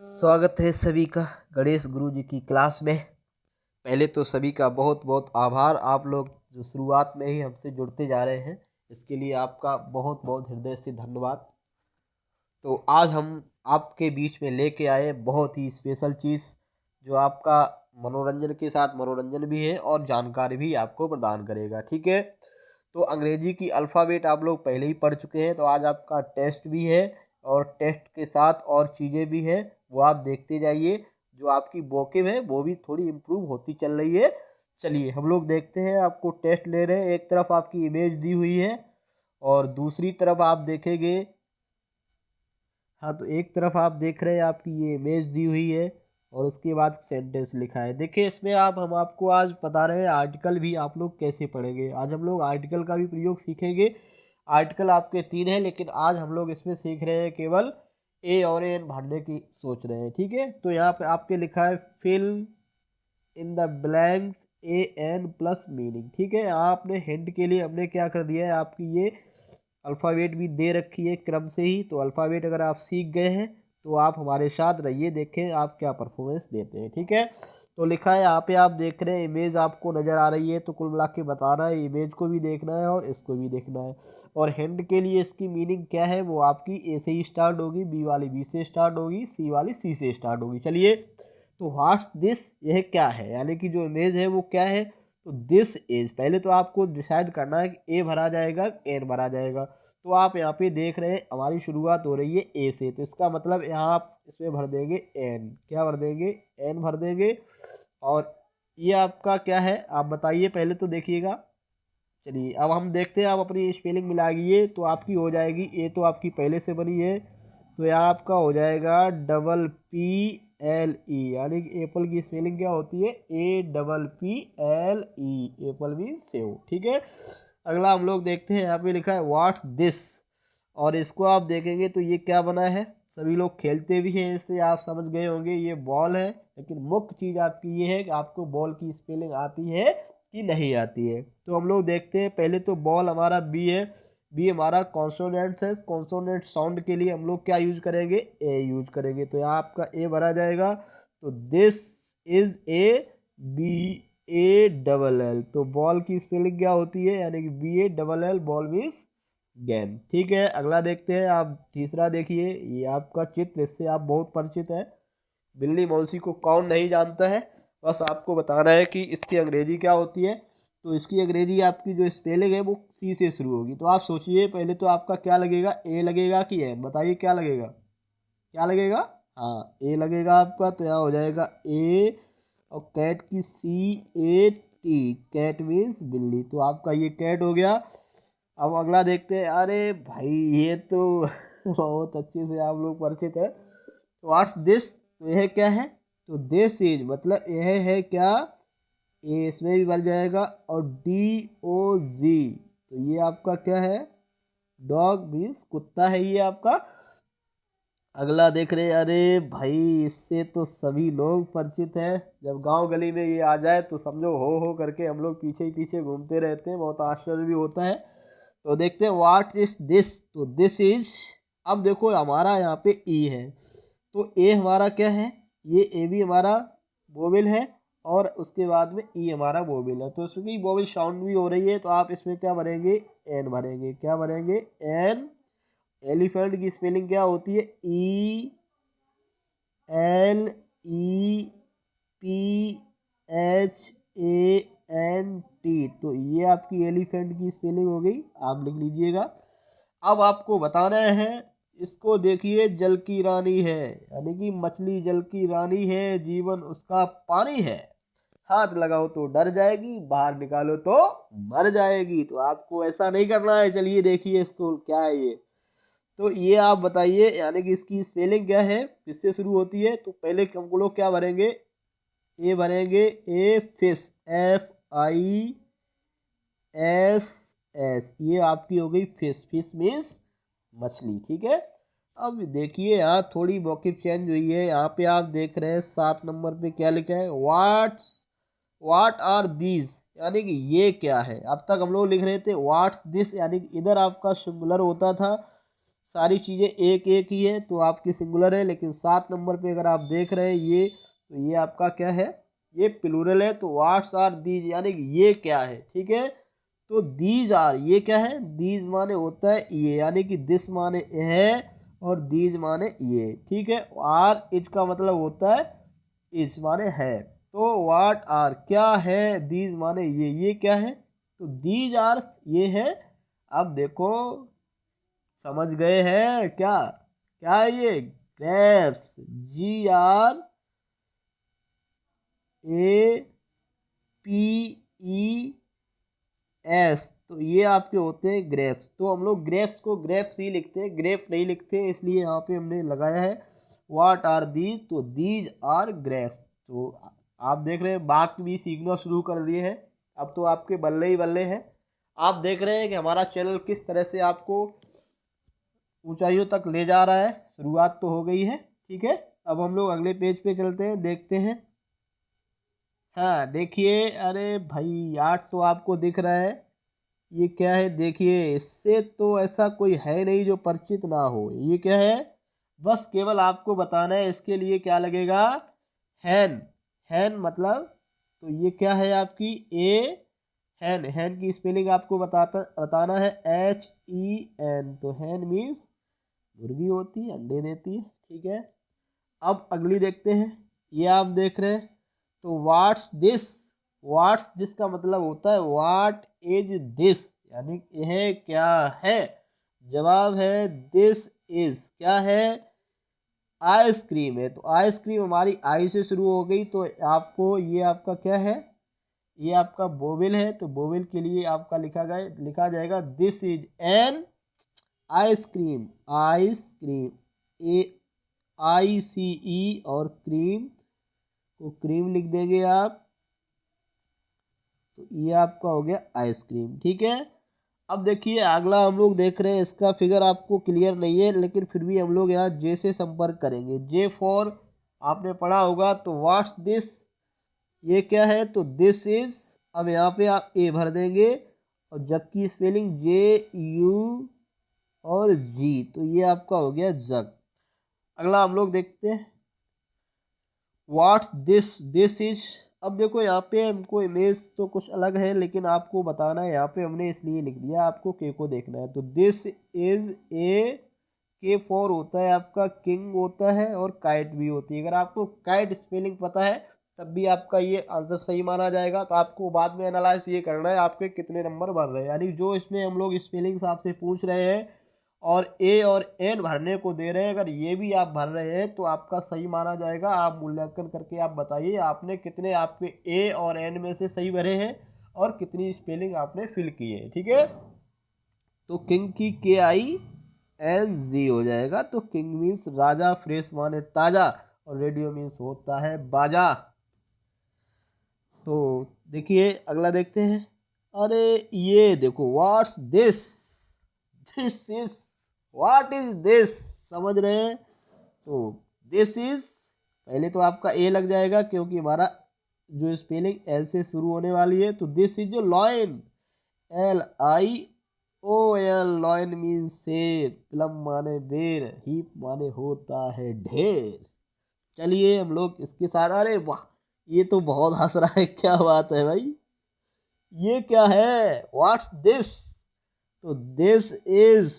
स्वागत है सभी का गणेश गुरु जी की क्लास में। पहले तो सभी का बहुत बहुत आभार, आप लोग जो शुरुआत में ही हमसे जुड़ते जा रहे हैं, इसके लिए आपका बहुत बहुत हृदय से धन्यवाद। तो आज हम आपके बीच में लेके आए बहुत ही स्पेशल चीज़, जो आपका मनोरंजन के साथ मनोरंजन भी है और जानकारी भी आपको प्रदान करेगा। ठीक है, तो अंग्रेजी की अल्फ़ाबेट आप लोग पहले ही पढ़ चुके हैं, तो आज आपका टेस्ट भी है और टेस्ट के साथ और चीज़ें भी हैं, वो आप देखते जाइए। जो आपकी वोकेब है वो भी थोड़ी इम्प्रूव होती चल रही है। चलिए हम लोग देखते हैं, आपको टेस्ट ले रहे हैं। एक तरफ आपकी इमेज दी हुई है और दूसरी तरफ आप देखेंगे, हाँ, तो एक तरफ आप देख रहे हैं आपकी ये इमेज दी हुई है और उसके बाद सेंटेंस लिखा है। देखिए इसमें हम आपको आज बता रहे हैं आर्टिकल भी आप लोग कैसे पढ़ेंगे। आज हम लोग आर्टिकल का भी प्रयोग सीखेंगे। आर्टिकल आपके 3 हैं, लेकिन आज हम लोग इसमें सीख रहे हैं केवल ए और एन भरने की सोच रहे हैं। ठीक है, तो यहाँ पे आपके लिखा है fill in the blanks a an plus meaning. ठीक है, आपने हिंट के लिए हमने क्या कर दिया है, आपकी ये अल्फ़ाबेट भी दे रखी है क्रम से ही। तो अल्फ़ाबेट अगर आप सीख गए हैं तो आप हमारे साथ रहिए, देखें आप क्या परफॉर्मेंस देते हैं। ठीक है, तो लिखा है यहाँ पे आप देख रहे हैं, इमेज आपको नज़र आ रही है, तो कुल मिला के बताना है, इमेज को भी देखना है और इसको भी देखना है। और हिंट के लिए इसकी मीनिंग क्या है, वो आपकी ए से ही स्टार्ट होगी, बी वाली बी से स्टार्ट होगी, सी वाली सी से स्टार्ट होगी। चलिए, तो व्हाट्स दिस, यह क्या है, यानी कि जो इमेज है वो क्या है। तो दिस इज, पहले तो आपको डिसाइड करना है कि ए भरा जाएगा एन भरा जाएगा। तो आप यहाँ पे देख रहे हैं हमारी शुरुआत हो रही है ए से, तो इसका मतलब यहाँ आप इसमें भर देंगे एन। क्या भर देंगे, एन भर देंगे। और ये आपका क्या है आप बताइए, पहले तो देखिएगा। चलिए अब हम देखते हैं, आप अपनी स्पेलिंग मिलाइए तो आपकी हो जाएगी। ए तो आपकी पहले से बनी है, तो यहाँ आपका हो जाएगा डबल पी एल ई, यानी कि एप्पल की स्पेलिंग क्या होती है, A double P L E, Apple mean save. ठीक है, अगला हम लोग देखते हैं, यहाँ पे लिखा है व्हाट्स दिस, और इसको आप देखेंगे तो ये क्या बना है, सभी लोग खेलते भी हैं इससे, आप समझ गए होंगे ये बॉल है। लेकिन मुख्य चीज़ आपकी ये है कि आपको बॉल की स्पेलिंग आती है कि नहीं आती है। तो हम लोग देखते हैं, पहले तो बॉल हमारा बी है, बी हमारा कॉन्सोनेंट है। कॉन्सोनेंट साउंड के लिए हम लोग क्या यूज करेंगे, ए यूज करेंगे, तो यहाँ आपका ए भरा जाएगा। तो this is a, B A double L, तो बॉल की स्पेलिंग क्या होती है, यानी कि B A double L, ball means गेंद। ठीक है, अगला देखते हैं, आप तीसरा देखिए, ये आपका चित्र, इससे आप बहुत परिचित हैं। बिल्ली मौसी को कौन नहीं जानता है। बस आपको बताना है कि इसकी अंग्रेजी क्या होती है। तो इसकी अंग्रेजी आपकी जो स्पेलिंग है वो सी से शुरू होगी। तो आप सोचिए, पहले तो आपका क्या लगेगा, ए लगेगा कि एन, बताइए क्या लगेगा, क्या लगेगा। हाँ, ए लगेगा आपका, तो यहाँ हो जाएगा ए, और कैट की सी ए टी, कैट मीन्स बिल्ली, तो आपका ये कैट हो गया। अब अगला देखते हैं, अरे भाई ये तो बहुत अच्छे से आप लोग परिचित है। व्हाट्स दिस, तो यह क्या है, तो दिस इज मतलब यह है क्या, ए इसमें भी बन जाएगा, और डी ओ जी, तो ये आपका क्या है, डॉग मीन्स कुत्ता है ये आपका। अगला देख रहे हैं, अरे भाई इससे तो सभी लोग परिचित हैं, जब गांव गली में ये आ जाए तो समझो हो करके हम लोग पीछे ही पीछे घूमते रहते हैं, बहुत आश्चर्य भी होता है। तो देखते हैं व्हाट इज दिस, तो दिस इज, अब देखो हमारा यहाँ पे ई है, तो ए हमारा क्या है, ये ए भी हमारा वोवेल है, और उसके बाद में ई हमारा वोवेल है, तो इसकी वोवेल साउंड भी हो रही है, तो आप इसमें क्या भरेंगे, एन भरेंगे। क्या भरेंगे, एन। एलिफेंट की स्पेलिंग क्या होती है, E L E P H A N T, तो ये आपकी एलिफेंट की स्पेलिंग हो गई, आप लिख लीजिएगा। अब आपको बताना है, इसको देखिए, जल की रानी है, यानी कि मछली जल की रानी है, जीवन उसका पानी है, हाथ लगाओ तो डर जाएगी, बाहर निकालो तो मर जाएगी। तो आपको ऐसा नहीं करना है। चलिए देखिए इसको क्या है ये, तो ये आप बताइए, यानी कि इसकी स्पेलिंग क्या है, किससे शुरू होती है। तो पहले हम लोग क्या भरेंगे, ए भरेंगे, a fish, F I S S, ये आपकी हो गई फिश, फिश मीन्स मछली। ठीक है, अब देखिए यहाँ थोड़ी वोकैब चेंज हुई है, यहाँ पे आप देख रहे हैं 7 नंबर पे क्या लिखा है, व्हाट आर दीज, यानी कि ये क्या है। अब तक हम लोग लिख रहे थे व्हाट्स दिस, यानी कि इधर आपका सिंगुलर होता था, सारी चीज़ें एक एक ही है तो आपकी सिंगुलर है, लेकिन 7 नंबर पे अगर आप देख रहे हैं ये, तो ये आपका क्या है, ये प्लूरल है। तो व्हाट्स आर दीज यानी कि ये क्या है, ठीक है। तो दीज आर ये क्या है, दीज माने होता है ये, यानी कि दिस माने है और दीज माने ये, ठीक है। आर इज का मतलब होता है इज माने है। तो व्हाट आर क्या है, दीज माने ये क्या है, तो दीज आर ये है। अब देखो समझ गए हैं क्या, क्या है ये, ग्रेप्स, GRAPES, तो ये आपके होते हैं ग्रेप्स। तो हम लोग ग्रेप्स को ग्रेप्स ही लिखते हैं, ग्रेप नहीं लिखते हैं, इसलिए यहाँ पे हमने लगाया है व्हाट आर दीज, तो दीज आर ग्रेप्स। तो आप देख रहे हैं बाकी भी सीखना शुरू कर दिए हैं, अब तो आपके बल्ले ही बल्ले हैं। आप देख रहे हैं कि हमारा चैनल किस तरह से आपको ऊंचाइयों तक ले जा रहा है। शुरुआत तो हो गई है, ठीक है। अब हम लोग अगले पेज पे चलते हैं, देखते हैं। हाँ देखिए, अरे भाई आर्ट तो आपको दिख रहा है, ये क्या है देखिए, इससे तो ऐसा कोई है नहीं जो परिचित ना हो। ये क्या है, बस केवल आपको बताना है इसके लिए क्या लगेगा, हैन। हैन मतलब, तो ये क्या है आपकी ए हैन। हैन की स्पेलिंग आपको बताना है HEN। तो हैन मीन्स मुर्गी होती है, अंडे देती है, ठीक है। अब अगली देखते हैं, ये आप देख रहे हैं, तो व्हाट्स दिस का मतलब होता है व्हाट इज दिस, यानी यह क्या है। जवाब है दिस इज क्या है, आइसक्रीम है। तो आइसक्रीम हमारी आई से शुरू हो गई, तो आपको ये आपका क्या है, ये आपका बोविल है। तो बोविल के लिए आपका लिखा जाएगा this is an ice cream. Ice cream AICE और क्रीम को क्रीम लिख देंगे आप, तो ये आपका हो गया आइसक्रीम, ठीक है। अब देखिए अगला हम लोग देख रहे हैं, इसका फिगर आपको क्लियर नहीं है, लेकिन फिर भी हम लोग यहाँ जे से संपर्क करेंगे। जे फॉर आपने पढ़ा होगा, तो व्हाट्स दिस, ये क्या है, तो दिस इज। अब यहाँ पे आप ए भर देंगे, और जबकि स्पेलिंग JU और जी, तो ये आपका हो गया जग। अगला हम लोग देखते हैं, व्हाट्स दिस इज। अब देखो यहाँ पे हमको इमेज तो कुछ अलग है, लेकिन आपको बताना है, यहाँ पे हमने इसलिए लिख दिया, आपको के को देखना है। तो दिस इज ए, के फॉर होता है आपका किंग होता है, और काइट भी होती है। अगर आपको काइट स्पेलिंग पता है तब भी आपका ये आंसर सही माना जाएगा। तो आपको बाद में एनालाइज ये करना है आपके कितने नंबर बन रहे हैं, यानी जो इसमें हम लोग स्पेलिंग्स आपसे पूछ रहे हैं और ए और एन भरने को दे रहे हैं, अगर ये भी आप भर रहे हैं तो आपका सही माना जाएगा। आप मूल्यांकन करके आप बताइए आपने कितने आपके ए और एन में से सही भरे हैं और कितनी स्पेलिंग आपने फिल की है, ठीक है। तो किंग की KING हो जाएगा। तो किंग मीन्स राजा, फ्रेश माने ताजा, और रेडियो मीन्स होता है बाजा। तो देखिए अगला देखते हैं, अरे ये देखो what's this, this is, what is this, समझ रहे हैं। तो दिस इज, पहले तो आपका ए लग जाएगा क्योंकि हमारा जो स्पेलिंग एल से शुरू होने वाली है। तो दिस इज जो लॉयन, LION, लॉयन मीन शेर, प्लम माने बेर, हीप माने होता है ढेर। चलिए हम लोग इसके साथ, अरे वाह ये तो बहुत हंस रहा है, क्या बात है भाई, ये क्या है, व्हाट्स दिस, तो दिस इज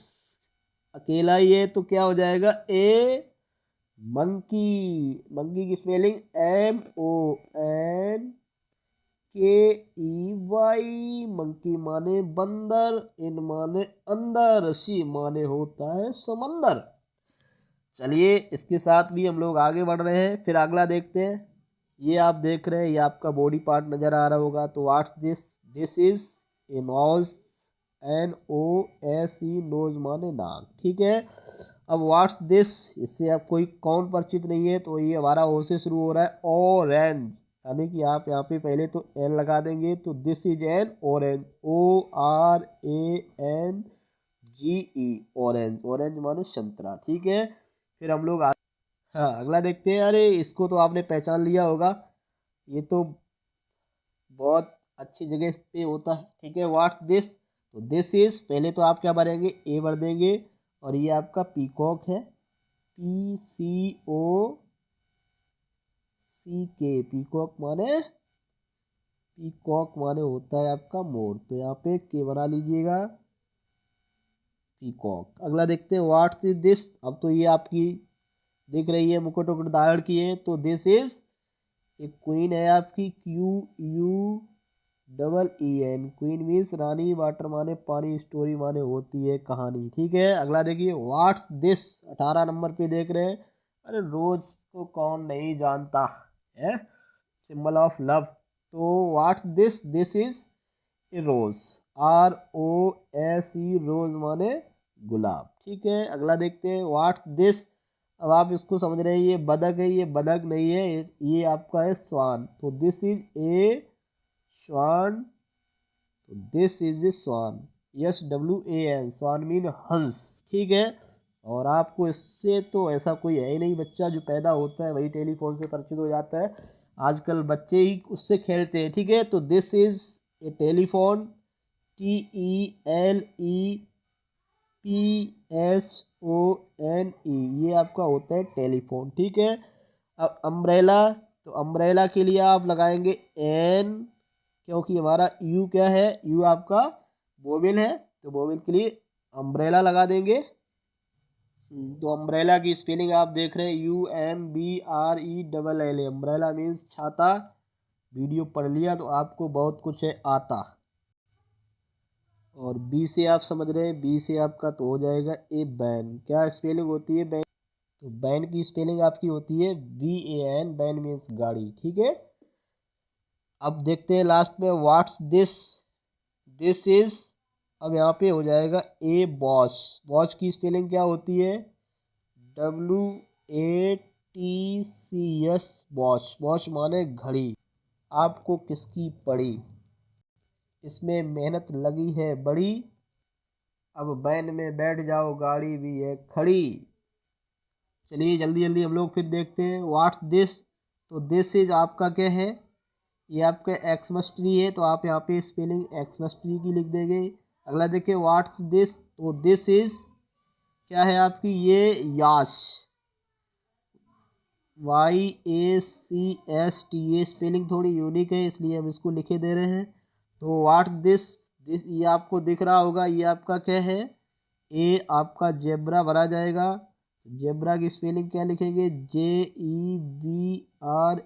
अकेला ही है, तो क्या हो जाएगा ए मंकी। मंकी की स्पेलिंग MONKEY, मंकी माने बंदर, इन माने अंदर, सी माने होता है समंदर। चलिए इसके साथ भी हम लोग आगे बढ़ रहे हैं, फिर अगला देखते हैं। ये आप देख रहे हैं, ये आपका बॉडी पार्ट नजर आ रहा होगा। तो what's this, this is a nose, NOSE, nose माने नाक, ठीक है। अब व्हाट्स दिस, इससे आप कोई कौन परिचित नहीं है, तो ये हमारा ओ से शुरू हो रहा है, ऑरेंज, यानी कि आप यहाँ पे पहले तो एन लगा देंगे। तो this is an orange, ORANGE, orange, orange माने संतरा, ठीक है। फिर हम लोग हाँ अगला देखते हैं। अरे इसको तो आपने पहचान लिया होगा, ये तो बहुत अच्छी जगह पे होता है, ठीक है। व्हाट्स दिस, तो दिस इज, पहले तो आप क्या भरेंगे, ए भर देंगे, और ये आपका पीकॉक है, PCOCK, पीकॉक माने होता है आपका मोर, तो यहाँ पे के बना लीजिएगा, पीकॉक। अगला देखते हैं व्हाट्स इज दिस। अब तो ये आपकी दिख रही है, मुकुट उकुट धारण किए हैं, तो दिस इज एक क्वीन है आपकी, QUEEN, क्वीन मीन्स रानी, वाटर माने पानी, स्टोरी माने होती है कहानी, ठीक है। अगला देखिए व्हाट्स दिस, 18 नंबर पे देख रहे हैं। अरे रोज को कौन नहीं जानता है, सिंबल ऑफ लव। तो what's this, this is a rose, ROSE, rose माने गुलाब, ठीक है। अगला देखते हैं व्हाट्स दिस। अब आप इसको समझ रहे हैं, ये बदक है, ये बदक नहीं है, ये आपका है स्वान, तो दिस इज ए स्वान, तो this is a swan, SWAN, swan mean हंस, ठीक है। और आपको इससे तो ऐसा कोई है ही नहीं, बच्चा जो पैदा होता है वही टेलीफोन से परिचित हो जाता है, आजकल बच्चे ही उससे खेलते हैं, ठीक है। तो this is A telephone, TELEPSONE, ये आपका होता है टेलीफोन, ठीक है। अब अम्ब्रेला, तो अम्ब्रेला के लिए आप लगाएंगे N, क्योंकि हमारा U क्या है, U आपका बोविल है, तो बोविल के लिए अम्ब्रेला लगा देंगे। तो अम्ब्रेला की स्पेलिंग आप देख रहे हैं, UMBRELL, अम्ब्रेला मीन्स छाता। वीडियो पढ़ लिया तो आपको बहुत कुछ है आता। और बी से आप समझ रहे हैं, बी से आपका तो हो जाएगा ए बैन। क्या स्पेलिंग होती है बैन, तो बैन की स्पेलिंग आपकी होती है BAN, बैन मीन्स गाड़ी, ठीक है। अब देखते हैं लास्ट में व्हाट्स दिस, दिस इज, अब यहाँ पे हो जाएगा ए वॉच। वॉच की स्पेलिंग क्या होती है, WATCH, वॉच, वॉच माने घड़ी। आपको किसकी पड़ी, इसमें मेहनत लगी है बड़ी, अब बैन में बैठ जाओ गाड़ी भी है खड़ी। चलिए जल्दी जल्दी हम लोग फिर देखते हैं व्हाट्स दिस। तो दिस इज आपका क्या है, ये आपका एक्समस ट्री है, तो आप यहाँ पे स्पेलिंग एक्समस ट्री की लिख देंगे। अगला देखिए व्हाट्स दिस, तो दिस इज क्या है आपकी, ये याश, YACST, ये स्पेलिंग थोड़ी यूनिक है इसलिए हम इसको लिखे दे रहे हैं। तो व्हाट दिस, दिस ये आपको दिख रहा होगा, ये आपका क्या है, ए आपका जेब्रा भरा जाएगा। जेब्रा की स्पेलिंग क्या लिखेंगे, JEBRA,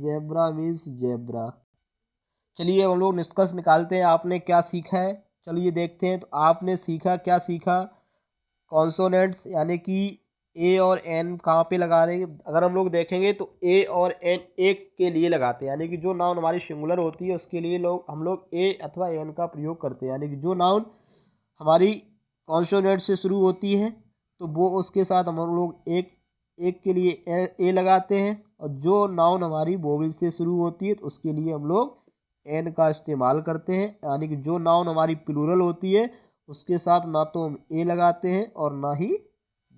जेब्रा मीन्स जेब्रा। चलिए हम लोग निष्कर्ष निकालते हैं, आपने क्या सीखा है, चलिए देखते हैं। तो आपने सीखा, क्या सीखा, कॉन्सोनेंट्स यानी कि ए और एन कहाँ पे लगा रहे हैं। अगर हम लोग देखेंगे तो ए और एन एक के लिए लगाते हैं, यानी कि जो नाउन हमारी सिंगुलर होती है उसके लिए हम लोग ए अथवा एन का प्रयोग करते हैं, यानी कि जो नाउन हमारी कॉन्सोनेंट से शुरू होती है तो वो उसके साथ हम लोग एक एक के लिए ए लगाते हैं, और जो नाउन हमारी वोवेल से शुरू होती है तो उसके लिए हम लोग एन का इस्तेमाल करते हैं, यानी कि जो नाउन हमारी प्लूरल होती है उसके साथ ना तो हम ए लगाते हैं और ना ही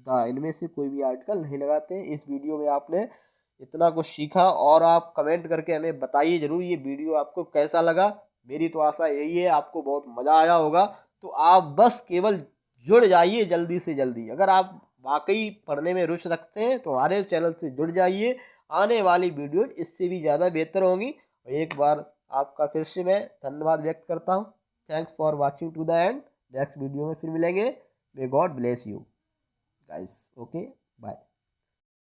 द, इनमें से कोई भी आर्टिकल नहीं लगाते हैं। इस वीडियो में आपने इतना कुछ सीखा, और आप कमेंट करके हमें बताइए ज़रूर ये वीडियो आपको कैसा लगा। मेरी तो आशा यही है आपको बहुत मज़ा आया होगा। तो आप बस केवल जुड़ जाइए जल्दी से जल्दी, अगर आप वाकई पढ़ने में रुचि रखते हैं तो हमारे चैनल से जुड़ जाइए, आने वाली वीडियो इससे भी ज़्यादा बेहतर होंगी। और एक बार आपका फिर से मैं धन्यवाद व्यक्त करता हूँ। Thanks for watching to the end. Next video में फिर मिलेंगे। May God bless you guys, okay, bye.